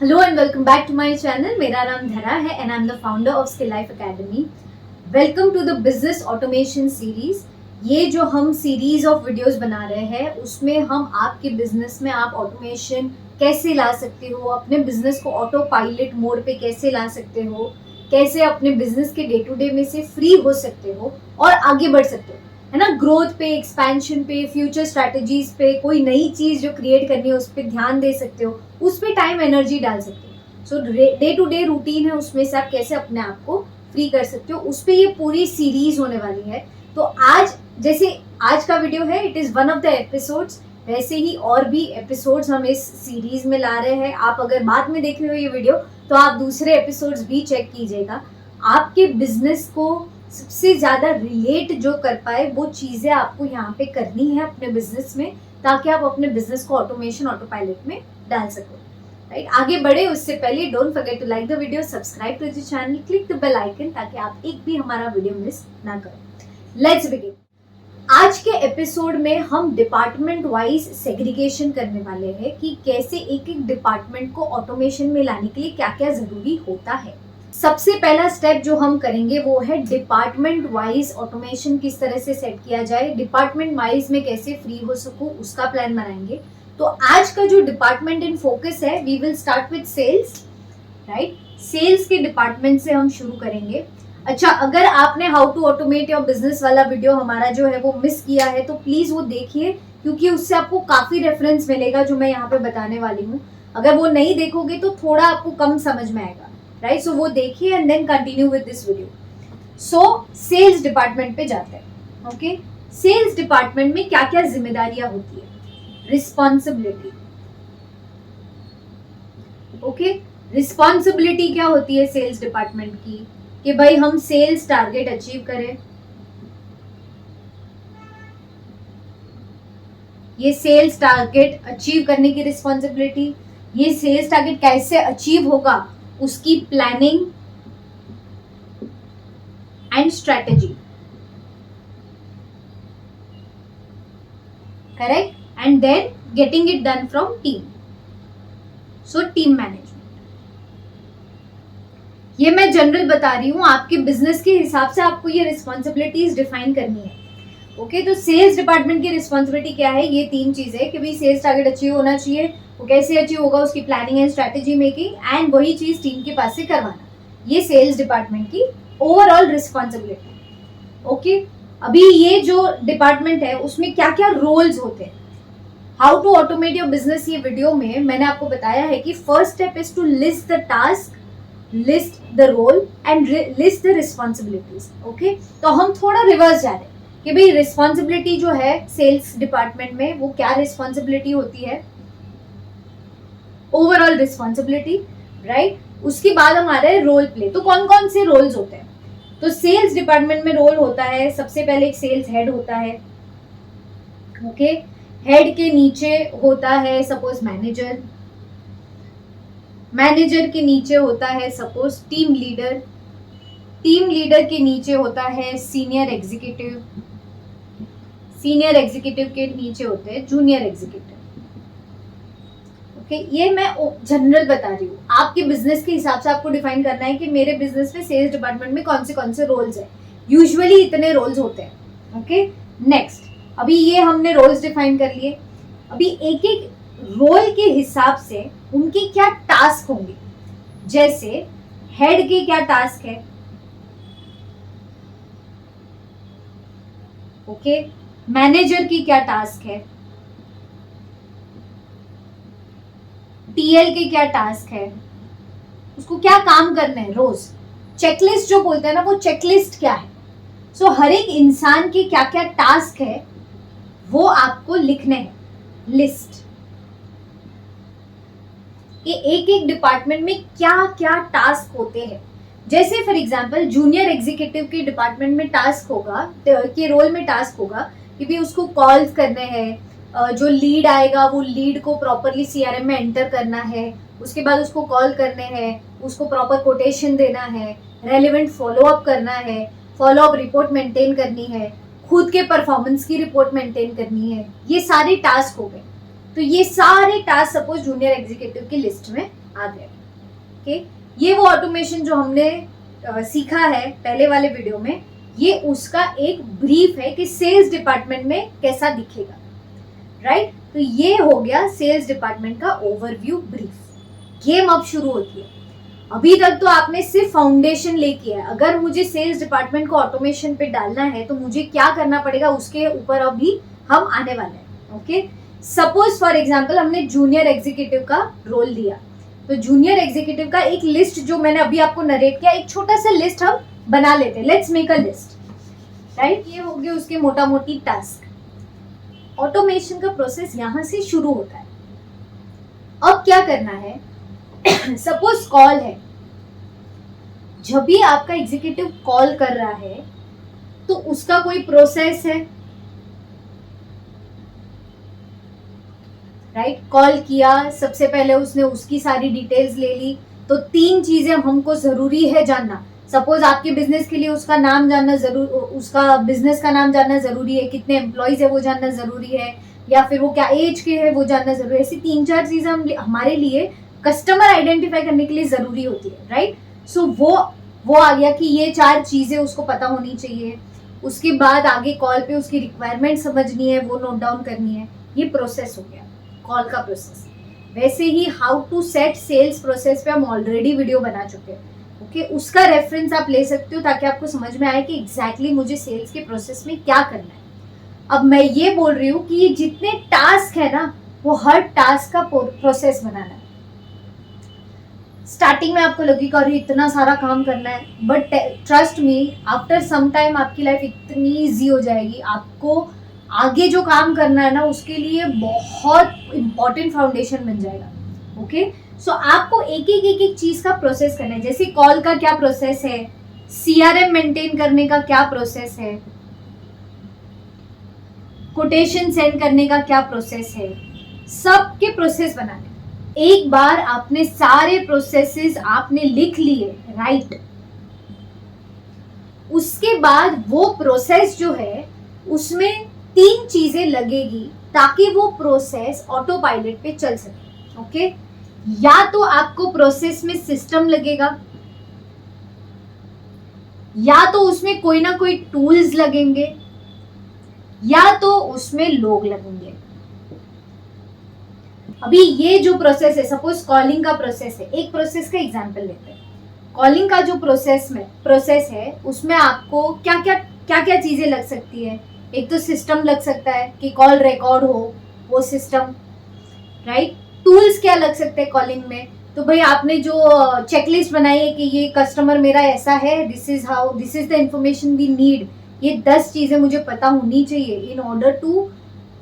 Hello and welcome back to my channel. मेरा नाम धरा है and I am the founder of Skill Life Academy. Welcome to the business automation series. ये जो हम series of videos बना रहे हैं उसमें हम आपके बिजनेस में आप ऑटोमेशन कैसे ला सकते हो, अपने बिजनेस को ऑटो पायलट मोड पे कैसे ला सकते हो, कैसे अपने बिजनेस के डे टू डे में से फ्री हो सकते हो और आगे बढ़ सकते हो, है ना। ग्रोथ पे, एक्सपेंशन पे, फ्यूचर स्ट्रैटेजीज पे, कोई नई चीज जो क्रिएट करनी है उस पर ध्यान दे सकते हो, उस पर टाइम एनर्जी डाल सकते हो। सो डे टू डे रूटीन है, उसमें से आप कैसे अपने आप को फ्री कर सकते हो, उस पर ये पूरी सीरीज होने वाली है। तो आज जैसे आज का वीडियो है, it is one of the episodes, वैसे ही और भी एपिसोड्स हम इस सीरीज में ला रहे हैं। आप अगर बाद में देख रहे हो ये वीडियो तो आप दूसरे एपिसोड्स भी चेक कीजिएगा। आपके बिजनेस को सबसे ज्यादा रिलेट जो कर पाए वो चीजें आपको यहाँ पे करनी है अपने बिजनेस में, ताकि आप अपने बिजनेस को ऑटोमेशन ऑटो पायलट में डाल सको। राइट, आगे बढ़े उससे पहले don't forget to like the video, subscribe to the channel, click the bell icon ताकि आप एक भी हमारा वीडियो मिस ना करो। Let's begin. आज के एपिसोड में हम डिपार्टमेंट वाइज सेग्रीगेशन करने वाले हैं कि कैसे एक एक डिपार्टमेंट को ऑटोमेशन में लाने के लिए क्या क्या जरूरी होता है। सबसे पहला स्टेप जो हम करेंगे वो है डिपार्टमेंट वाइज ऑटोमेशन किस तरह से सेट किया जाए, डिपार्टमेंट वाइज में कैसे फ्री हो सकूं उसका प्लान बनाएंगे। तो आज का जो डिपार्टमेंट इन फोकस है, we will start with sales. Right, sales के डिपार्टमेंट से हम शुरू करेंगे। अच्छा, अगर आपने how to automate your business वाला वीडियो हमारा जो है वो मिस किया है तो प्लीज वो देखिए, क्योंकि उससे आपको काफी रेफरेंस मिलेगा जो मैं यहाँ पे बताने वाली हूँ। अगर वो नहीं देखोगे तो थोड़ा आपको कम समझ में आएगा। राइट, सो वो देखिए and then continue with this video. So sales department पे जाते हैं। ओके, सेल्स डिपार्टमेंट में क्या क्या जिम्मेदारियां होती है, रिस्पॉन्सिबिलिटी। ओके, रिस्पॉन्सिबिलिटी क्या होती है सेल्स डिपार्टमेंट की, कि भाई हम सेल्स टारगेट अचीव करें। ये सेल्स टारगेट अचीव करने की रिस्पॉन्सिबिलिटी, ये सेल्स टारगेट कैसे अचीव होगा उसकी planning and strategy. Correct, and then getting it done from team. So team management, ये मैं जनरल बता रही हूं, आपके बिजनेस के हिसाब से आपको ये रिस्पॉन्सिबिलिटीज डिफाइन करनी है। ओके, तो सेल्स डिपार्टमेंट की रिस्पॉन्सिबिलिटी क्या है, ये तीन चीजें कि भाई सेल्स टारगेट अचीव होना चाहिए, वो कैसे अचीव होगा उसकी planning and strategy making, and वही चीज टीम के पास से करवाना। ये सेल्स डिपार्टमेंट की ओवरऑल रिस्पॉन्सिबिलिटी। ओके, अभी ये जो डिपार्टमेंट है उसमें क्या क्या रोल्स होते हैं, how to automate your business, ये वीडियो में मैंने आपको बताया है कि first step is to list the task, list the role and list the responsibilities. Okay, तो हम थोड़ा रिवर्स जा रहे हैं कि भाई रिस्पॉन्सिबिलिटी जो है सेल्स डिपार्टमेंट में वो क्या रिस्पॉन्सिबिलिटी होती है, ओवरऑल रिस्पॉन्सिबिलिटी। राइट, उसके बाद हम आ रहे हैं रोल प्ले। तो कौन कौन से रोल्स होते हैं, तो सेल्स डिपार्टमेंट में रोल होता है, सबसे पहले एक सेल्स हेड होता है। ओके, हेड के नीचे होता है सपोज मैनेजर, मैनेजर के नीचे होता है suppose team leader, team leader के नीचे होता है सीनियर एग्जीक्यूटिव, सीनियर एग्जीक्यूटिव के नीचे होते हैं जूनियर एग्जीक्यूटिव। ओके, ये मैं जनरल बता रही हूँ, आपके बिजनेस के हिसाब से आपको डिफाइन करना है कि मेरे बिजनेस में सेल्स डिपार्टमेंट में कौन से रोल्स है। यूजुअली इतने रोल्स होते हैं। ओके, नेक्स्ट, अभी ये हमने रोल्स डिफाइन कर लिए। अभी एक एक रोल के हिसाब से उनके क्या टास्क होंगे, जैसे हेड के क्या टास्क है। ओके, मैनेजर की क्या टास्क है, टीएल के क्या टास्क है, उसको क्या काम करना है रोज, चेकलिस्ट जो बोलते हैं ना, वो चेकलिस्ट क्या है। सो हर एक इंसान के क्या क्या टास्क है वो आपको लिखने हैं, लिस्ट। ये एक एक डिपार्टमेंट में क्या क्या टास्क होते हैं। जैसे फॉर एग्जांपल जूनियर एग्जीक्यूटिव के डिपार्टमेंट में टास्क होगा, के रोल में टास्क होगा कि भी उसको कॉल्स करने हैं, जो लीड आएगा वो लीड को प्रॉपरली सीआरएम में एंटर करना है, उसके बाद उसको कॉल करने हैं, उसको प्रॉपर कोटेशन देना है, रेलिवेंट फॉलोअप करना है, फॉलोअप रिपोर्ट मेंटेन करनी है, खुद के परफॉर्मेंस की रिपोर्ट मेंटेन करनी है। ये सारे टास्क हो गए। तो ये सारे टास्क सपोज जूनियर एग्जीक्यूटिव की लिस्ट में आ गया। ओके, ये वो ऑटोमेशन जो हमने सीखा है पहले वाले वीडियो में, ये उसका एक ब्रीफ है कि सेल्स डिपार्टमेंट में कैसा दिखेगा, राइट। तो ये हो गया सेल्स डिपार्टमेंट का ओवरव्यू ब्रीफ। गेम अब शुरू होती है। अभी तक तो आपने सिर्फ फाउंडेशन लेके है, अगर मुझे सेल्स डिपार्टमेंट को ऑटोमेशन पे डालना है तो मुझे क्या करना पड़ेगा उसके ऊपर अभी हम आने वाले हैं। ओके, सपोज फॉर एग्जांपल हमने जूनियर एग्जीक्यूटिव का रोल लिया, तो जूनियर एग्जीक्यूटिव का एक लिस्ट जो मैंने अभी आपको नरेट किया, एक छोटा सा लिस्ट हम बना लेते हैं। Let's make a list, right. ये हो गए उसके मोटा मोटी टास्क। ऑटोमेशन का प्रोसेस यहां से शुरू होता है। अब क्या करना है सपोज कॉल है, जब भी आपका एग्जीक्यूटिव कॉल कर रहा है तो उसका कोई प्रोसेस है, राइट। कॉल किया, सबसे पहले उसने उसकी सारी डिटेल्स ले ली, तो 3 चीजें हमको जरूरी है जानना। सपोज आपके बिजनेस के लिए उसका नाम जानना उसका बिजनेस का नाम जानना जरूरी है, कितने एम्प्लॉयज है वो जानना जरूरी है, या फिर वो क्या एज के है वो जानना जरूरी है। ऐसी 3-4 चीजें हमारे लिए कस्टमर आइडेंटिफाई करने के लिए जरूरी होती है, राइट। सो वो आ गया कि ये 4 चीजें उसको पता होनी चाहिए। उसके बाद आगे कॉल पे उसकी रिक्वायरमेंट समझनी है, वो नोट डाउन करनी है। ये प्रोसेस हो गया कॉल का प्रोसेस। वैसे ही how to set sales process पे हम ऑलरेडी वीडियो बना चुके हैं। ओके, उसका रेफरेंस आप ले सकते हो ताकि आपको समझ में आए कि एग्जैक्टली मुझे सेल्स के प्रोसेस में क्या करना है। अब मैं ये बोल रही हूँ कि ये जितने टास्क है ना, वो हर टास्क का प्रोसेस बनाना है। स्टार्टिंग में आपको लगेगा अरे इतना सारा काम करना है, but trust me, after some time आपकी लाइफ इतनी ईजी हो जाएगी। आपको आगे जो काम करना है ना, उसके लिए बहुत इंपॉर्टेंट फाउंडेशन बन जाएगा। ओके, सो आपको एक एक चीज का प्रोसेस करना है। जैसे कॉल का क्या प्रोसेस है, सीआरएम मेंटेन करने का क्या प्रोसेस है, कोटेशन सेंड करने का क्या प्रोसेस है, सबके प्रोसेस बनाने। एक बार आपने सारे प्रोसेसेस आपने लिख लिए, राइट, उसके बाद वो प्रोसेस जो है उसमें 3 चीजें लगेगी ताकि वो प्रोसेस ऑटो पायलट पे चल सके। ओके, या तो आपको प्रोसेस में सिस्टम लगेगा, या तो उसमें कोई ना कोई टूल्स लगेंगे, या तो उसमें लोग लगेंगे। अभी ये जो प्रोसेस है, सपोज कॉलिंग का प्रोसेस है, एक प्रोसेस का एग्जांपल लेते हैं। कॉलिंग का जो प्रोसेस है उसमें आपको क्या क्या चीजें लग सकती है। एक तो सिस्टम लग सकता है कि कॉल रिकॉर्ड हो, वो सिस्टम, राइट। टूल्स क्या लग सकते हैं कॉलिंग में, तो भाई आपने जो चेकलिस्ट बनाई है कि ये कस्टमर मेरा ऐसा है, this is the information we need, ये 10 चीजें मुझे पता होनी चाहिए इन ऑर्डर टू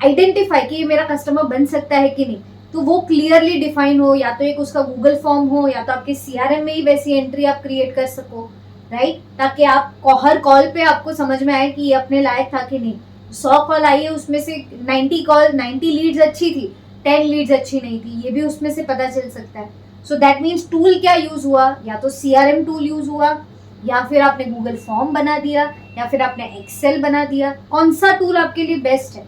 आइडेंटिफाई कि ये मेरा कस्टमर बन सकता है कि नहीं। तो वो क्लियरली डिफाइन हो, या तो एक उसका गूगल फॉर्म हो, या तो आपके सीआरएम में ही वैसी एंट्री आप क्रिएट कर सको, राइट, ताकि आप हर कॉल पे आपको समझ में आए कि ये अपने लायक था कि नहीं। 100 कॉल आई है, उसमें से 90 लीड्स अच्छी थी, 10 लीड्स अच्छी नहीं थी, ये भी उसमें से पता चल सकता है। सो दैट मीन्स टूल क्या यूज हुआ, या तो सीआरएम टूल यूज हुआ, या फिर आपने गूगल फॉर्म बना दिया, या फिर आपने एक्सेल बना दिया। कौन सा टूल आपके लिए बेस्ट है।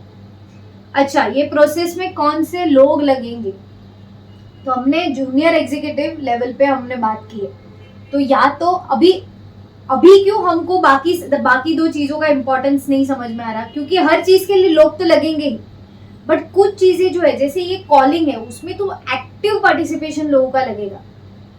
अच्छा, ये प्रोसेस में कौन से लोग लगेंगे, तो हमने जूनियर एग्जीक्यूटिव लेवल पे हमने बात की है। तो या तो अभी क्यों हमको बाकी 2 चीजों का इंपॉर्टेंस नहीं समझ में आ रहा, क्योंकि हर चीज के लिए लोग तो लगेंगे ही, बट कुछ चीजें जो है, जैसे ये कॉलिंग है, उसमें तो एक्टिव पार्टिसिपेशन लोगों का लगेगा।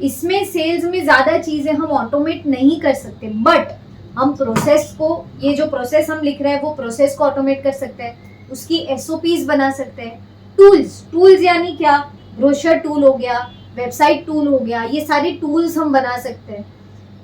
इसमें सेल्स में ज्यादा चीजें हम ऑटोमेट नहीं कर सकते, बट हम प्रोसेस को, ये जो प्रोसेस हम लिख रहे हैं वो प्रोसेस को ऑटोमेट कर सकते हैं, उसकी एसओपीज बना सकते हैं। टूल्स यानी क्या, ब्रोशर टूल हो गया, वेबसाइट टूल हो गया, ये सारे टूल्स हम बना सकते हैं,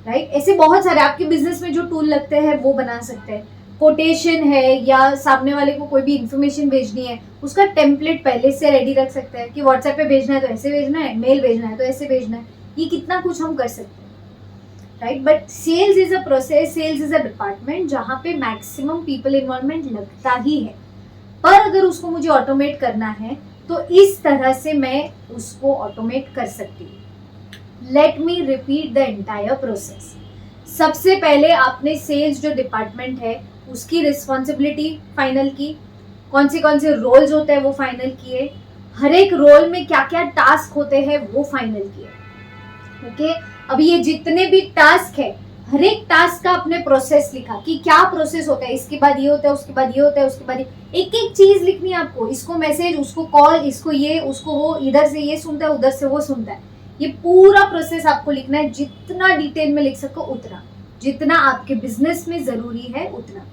राइट। ऐसे बहुत सारे आपके बिजनेस में जो टूल लगते हैं वो बना सकते हैं। कोटेशन है, या सामने वाले को कोई भी इंफॉर्मेशन भेजनी है, उसका टेम्पलेट पहले से रेडी रख सकते हैं कि व्हाट्सएप पे भेजना है तो ऐसे भेजना है, मेल भेजना है तो ऐसे भेजना है। ये कितना कुछ हम कर सकते हैं, right. But sales is a process, sales is a department जहाँ पे मैक्सिमम पीपल इन्वॉल्वमेंट लगता ही है। पर अगर उसको मुझे ऑटोमेट करना है तो इस तरह से मैं उसको ऑटोमेट कर सकती हूँ। Let me repeat the entire process. सबसे पहले आपने सेल्स जो डिपार्टमेंट है उसकी रिस्पॉन्सिबिलिटी फाइनल की, कौन से रोल्स होते हैं वो फाइनल किए, हर एक रोल में क्या क्या टास्क होते हैं वो फाइनल किए। ओके, अब ये जितने भी टास्क है, हर एक टास्क का अपने प्रोसेस लिखा कि क्या प्रोसेस होता है, इसके बाद ये होता है, उसके बाद ये होता है, उसके बाद एक एक चीज लिखनी है आपको। इसको मैसेज, उसको कॉल, इसको ये, उसको वो, इधर से ये सुनता है, उधर से वो सुनता है। ये पूरा प्रोसेस आपको लिखना है, जितना डिटेल में लिख सको उतना, जितना आपके बिजनेस में जरूरी है उतना।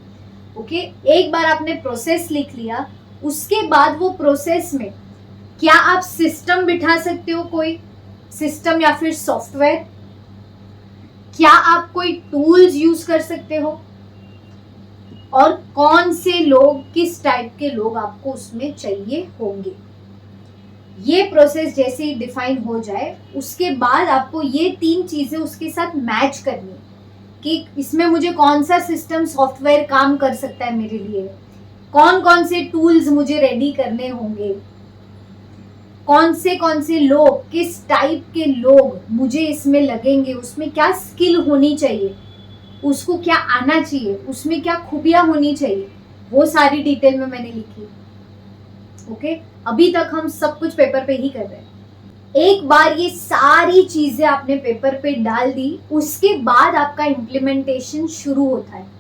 ओके, एक बार आपने प्रोसेस लिख लिया, उसके बाद वो प्रोसेस में क्या आप सिस्टम बिठा सकते हो, कोई सिस्टम या फिर सॉफ्टवेयर, क्या आप कोई टूल्स यूज कर सकते हो, और कौन से लोग, किस टाइप के लोग आपको उसमें चाहिए होंगे। ये प्रोसेस जैसे ही डिफाइन हो जाए, उसके बाद आपको ये 3 चीजें उसके साथ मैच करनी है कि इसमें मुझे कौन सा सिस्टम सॉफ्टवेयर काम कर सकता है मेरे लिए, कौन कौन से टूल्स मुझे रेडी करने होंगे, कौन से लोग, किस टाइप के लोग मुझे इसमें लगेंगे, उसमें क्या स्किल होनी चाहिए, उसको क्या आना चाहिए, उसमें क्या खूबियां होनी चाहिए, वो सारी डिटेल में मैंने लिखी। ओके, अभी तक हम सब कुछ पेपर पे ही कर रहे हैं। एक बार ये सारी चीजें आपने पेपर पे डाल दी, उसके बाद आपका इम्प्लीमेंटेशन शुरू होता है।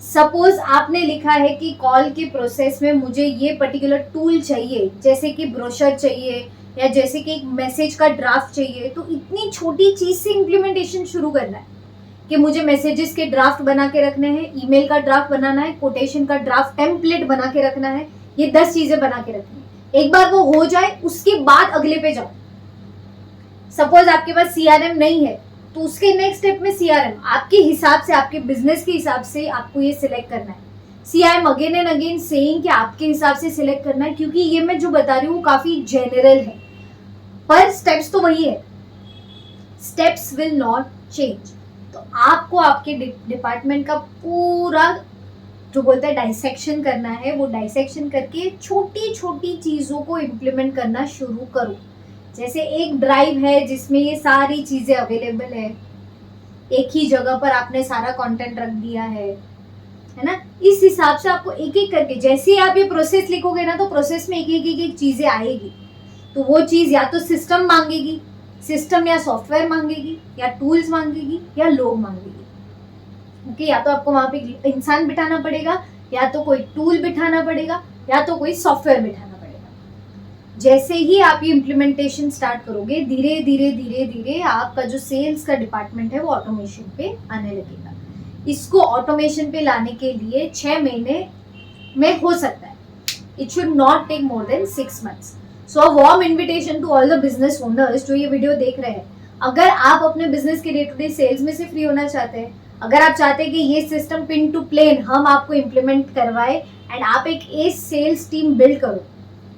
सपोज आपने लिखा है कि कॉल के प्रोसेस में मुझे ये पर्टिकुलर टूल चाहिए, जैसे कि ब्रोशर चाहिए या जैसे कि एक मैसेज का ड्राफ्ट चाहिए, तो इतनी छोटी चीज से इम्प्लीमेंटेशन शुरू करना है कि मुझे मैसेजेस के ड्राफ्ट बना के रखने हैं, ईमेल का ड्राफ्ट बनाना है, कोटेशन का ड्राफ्ट टेम्पलेट बना के रखना है, ये 10 चीजें बना के रखनी है। एक बार वो हो जाए, उसके बाद अगले पे जाओ। सपोज आपके पास CRM नहीं है, तो उसके नेक्स्ट स्टेप में CRM आपके हिसाब से, आपके बिजनेस के हिसाब से आपको ये सिलेक्ट करना है। CRM again and again saying कि आपके हिसाब से सिलेक्ट करना है, क्योंकि ये मैं जो बता रही हूँ काफी जनरल है, पर स्टेप्स तो वही है, स्टेप्स विल नॉट चेंज। तो आपको आपके डिपार्टमेंट का पूरा जो बोलते हैं डाइसेक्शन करना है, वो डाइसेक्शन करके छोटी छोटी चीजों को इम्प्लीमेंट करना शुरू करो। जैसे एक ड्राइव है जिसमें ये सारी चीजें अवेलेबल है, एक ही जगह पर आपने सारा कंटेंट रख दिया है ना। इस हिसाब से आपको एक एक करके, जैसे आप ये प्रोसेस लिखोगे ना, तो प्रोसेस में एक चीजें आएगी। तो वो चीज या तो सिस्टम मांगेगी, सिस्टम या सॉफ्टवेयर मांगेगी, या टूल्स मांगेगी, या लोग मांगेगी। ओके, या तो आपको वहां पे इंसान बिठाना पड़ेगा, या तो कोई टूल बिठाना पड़ेगा, या तो कोई सॉफ्टवेयर बिठाना पड़ेगा। जैसे ही आप ये इम्प्लीमेंटेशन स्टार्ट करोगे, धीरे धीरे धीरे धीरे आपका जो सेल्स का डिपार्टमेंट है वो ऑटोमेशन पे आने लगेगा। इसको ऑटोमेशन पे लाने के लिए 6 महीने में हो सकता है। It should not take more than 6 months। So a warm invitation to all the business owners जो ये वीडियो देख रहे हैं, अगर आप अपने बिजनेस के डे टू डे सेल्स में से फ्री होना चाहते हैं, अगर आप चाहते हैं कि ये सिस्टम पिन टू प्लेन हम आपको इम्प्लीमेंट करवाए एंड आप एक सेल्स टीम बिल्ड करो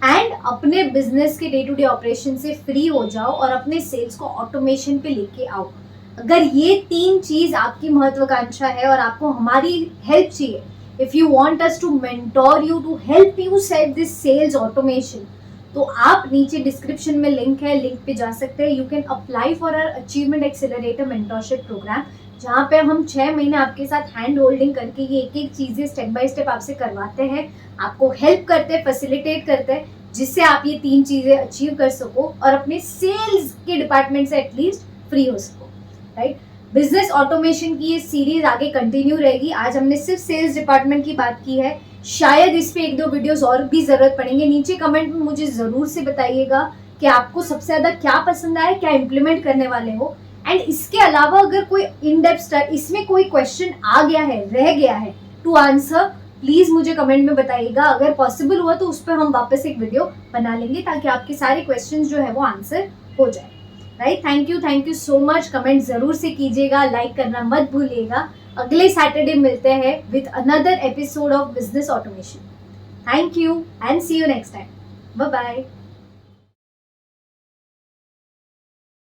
एंड अपने बिजनेस के डे टू डे ऑपरेशन से फ्री हो जाओ और अपने सेल्स को ऑटोमेशन पे लेके आओ, अगर ये 3 चीज आपकी महत्वाकांक्षा है और आपको हमारी हेल्प चाहिए, if you want us to mentor you to help you set this sales automation, तो आप नीचे डिस्क्रिप्शन में लिंक है, लिंक पे जा सकते हैं। You can apply for our achievement accelerator mentorship program, जहाँ पे हम 6 महीने आपके साथ हैंड होल्डिंग करके ये एक एक चीजें स्टेप बाय स्टेप आपसे करवाते हैं, आपको हेल्प करते हैं, फैसिलिटेट करते हैं, जिससे आप ये 3 चीजें अचीव कर सको और अपने सेल्स के डिपार्टमेंट से एटलीस्ट फ्री हो सको, राइट। बिजनेस ऑटोमेशन की ये सीरीज आगे कंटिन्यू रहेगी। आज हमने सिर्फ सेल्स डिपार्टमेंट की बात की है, शायद इस पे 1-2 वीडियोस और भी जरूरत पड़ेंगे। नीचे कमेंट में मुझे जरूर से बताइएगा कि आपको सबसे ज्यादा क्या पसंद आया, क्या इम्प्लीमेंट करने वाले हो, एंड इसके अलावा अगर कोई इन डेप्थ इसमें कोई क्वेश्चन आ गया है, रह गया है टू आंसर, प्लीज मुझे कमेंट में बताइएगा। अगर पॉसिबल हुआ तो उस पर हम वापस एक वीडियो बना लेंगे ताकि आपके सारे क्वेश्चंस जो है वो आंसर हो जाए, right. Thank you so much. Comment जरूर से कीजिएगा, लाइक करना मत भूलिएगा। अगले सैटरडे मिलते हैं with another episode of business automation. Thank you and see you next time. Bye bye.